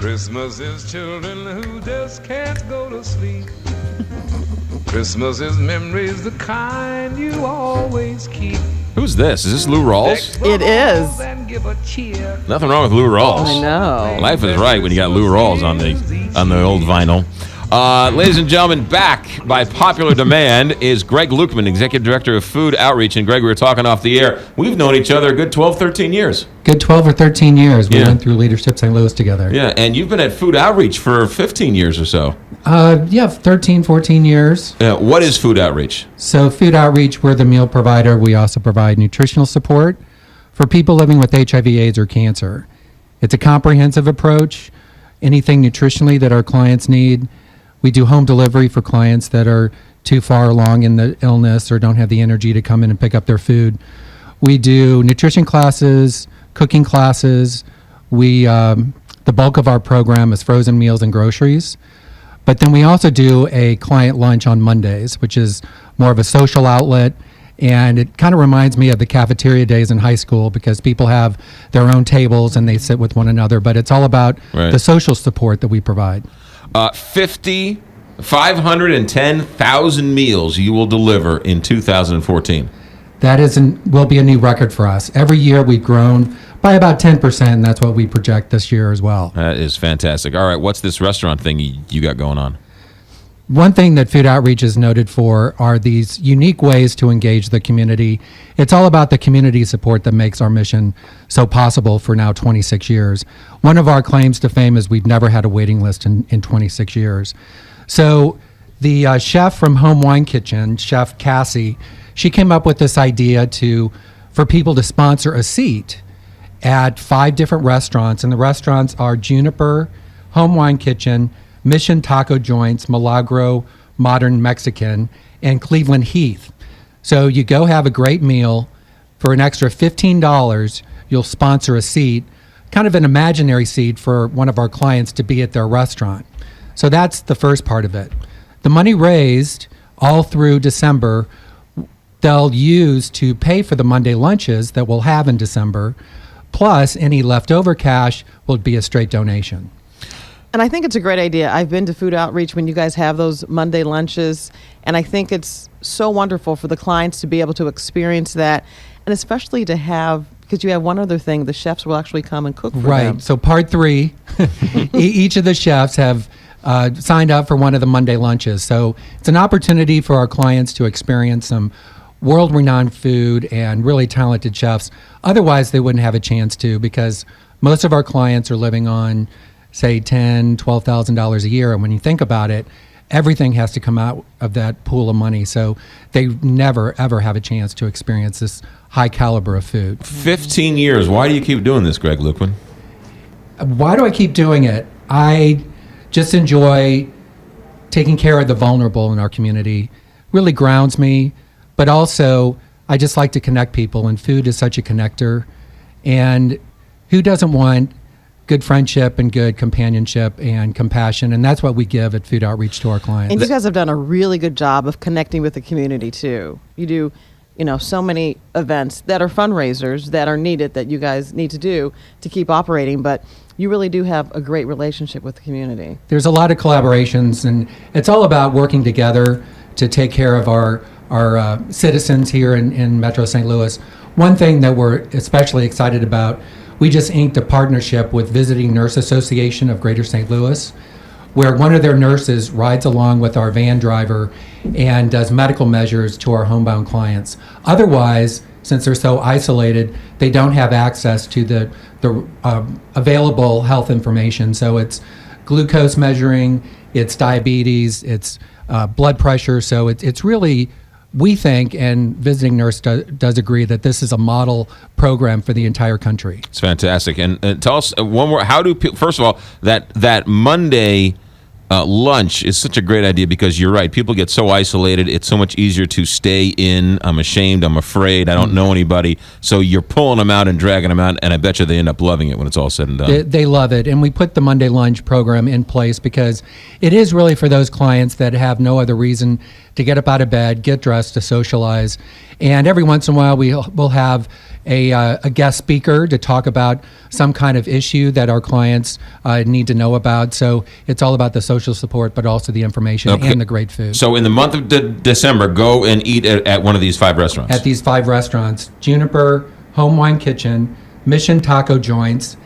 Christmas is children who just can't go to sleep. Christmas is memories, the kind you always keep. Who's this? Is this Lou Rawls? It is. Nothing wrong with Lou Rawls. I know. Life is right when you got Lou Rawls on the old vinyl. Ladies and gentlemen, back by popular demand is Greg Lukeman, Executive Director of Food Outreach. And Greg, we were talking off the air. We've known each other a good 12, 13 years. Good 12 or 13 years. We went through Leadership St. Louis together. Yeah, and you've been at Food Outreach for 15 years or so. 13, 14 years. What is Food Outreach? So Food Outreach, we're the meal provider. We also provide nutritional support for people living with HIV, AIDS, or cancer. It's a comprehensive approach. Anything nutritionally that our clients need. We do home delivery for clients that are too far along in the illness or don't have the energy to come in and pick up their food. We do nutrition classes, cooking classes. The bulk of our program is frozen meals and groceries. But then we also do a client lunch on Mondays, which is more of a social outlet. And it kind of reminds me of the cafeteria days in high school because people have their own tables and they sit with one another. But it's all about the social support that we provide. 510,000 meals you will deliver in 2014. That will be a new record for us. Every year we've grown by about 10%, and that's what we project this year as well. That is fantastic. All right, what's this restaurant thing you got going on? One thing that Food Outreach is noted for are these unique ways to engage the community. It's all about the community support that makes our mission so possible for now 26 years. One of our claims to fame is we've never had a waiting list in 26 years. So the chef from Home Wine Kitchen, Chef Cassie, she came up with this idea for people to sponsor a seat at 5 different restaurants. And the restaurants are Juniper, Home Wine Kitchen, Mission Taco Joints, Milagro Modern Mexican, and Cleveland Heath. So you go have a great meal. For an extra $15, you'll sponsor a seat, kind of an imaginary seat for one of our clients to be at their restaurant. So that's the first part of it. The money raised all through December, they'll use to pay for the Monday lunches that we'll have in December, plus any leftover cash will be a straight donation. And I think it's a great idea. I've been to Food Outreach when you guys have those Monday lunches, and I think it's so wonderful for the clients to be able to experience that, and especially to have, because you have one other thing, the chefs will actually come and cook for them. Right. So part 3, each of the chefs have signed up for one of the Monday lunches. So it's an opportunity for our clients to experience some world-renowned food and really talented chefs. Otherwise, they wouldn't have a chance to, because most of our clients are living on, say, $10,000, $12,000 a year. And when you think about it, everything has to come out of that pool of money. So they never, ever have a chance to experience this high caliber of food. 15 years. Why do you keep doing this, Greg Lukeman? Why do I keep doing it? I just enjoy taking care of the vulnerable in our community. Really grounds me. But also, I just like to connect people, and food is such a connector. And who doesn't want good friendship and good companionship and compassion? And that's what we give at Food Outreach to our clients. And you guys have done a really good job of connecting with the community too. You do, so many events that are fundraisers that are needed, that you guys need to do to keep operating, but you really do have a great relationship with the community. There's a lot of collaborations, and it's all about working together to take care of our citizens here in Metro St. Louis. One thing that we're especially excited about, we just inked a partnership with Visiting Nurse Association of Greater St. Louis, where one of their nurses rides along with our van driver and does medical measures to our homebound clients. Otherwise, since they're so isolated, they don't have access to the available health information. So it's glucose measuring, it's diabetes, it's blood pressure. So it's really, we think, and Visiting Nurse does agree, that this is a model program for the entire country. It's fantastic. And tell us one more. How do people? First of all, that Monday lunch is such a great idea, because you're right. People get so isolated. It's so much easier to stay in. I'm ashamed. I'm afraid. I don't know anybody. So you're pulling them out and dragging them out, and I bet you they end up loving it when it's all said and done. They love it. And we put the Monday lunch program in place because it is really for those clients that have no other reason to get up out of bed, get dressed, to socialize. And every once in a while, we'll have a guest speaker to talk about some kind of issue that our clients need to know about. So it's all about the social support, but also the information Okay. and the great food. So in the month of December, go and eat at one of these 5 restaurants. At these 5 restaurants: Juniper, Home Wine Kitchen, Mission Taco Joints,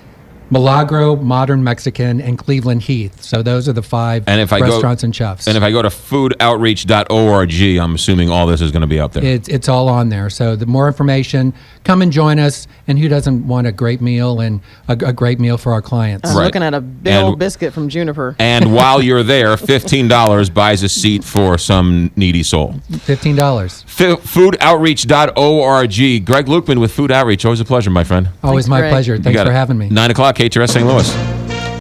Milagro Modern Mexican, and Cleveland Heath. So those are the 5 And if I restaurants and chefs. And if I go to foodoutreach.org, I'm assuming all this is going to be up there. It's all on there. So the more information, come and join us. And who doesn't want a great meal and a great meal for our clients? I'm Right. looking at a big And- old biscuit from Juniper. And while you're there, $15 buys a seat for some needy soul. $15. Foodoutreach.org. Greg Lukman with Food Outreach. Always a pleasure, my friend. Always Thanks, my Greg. pleasure. You Thanks got for it. having me. 9 o'clock, KTRS St. Louis.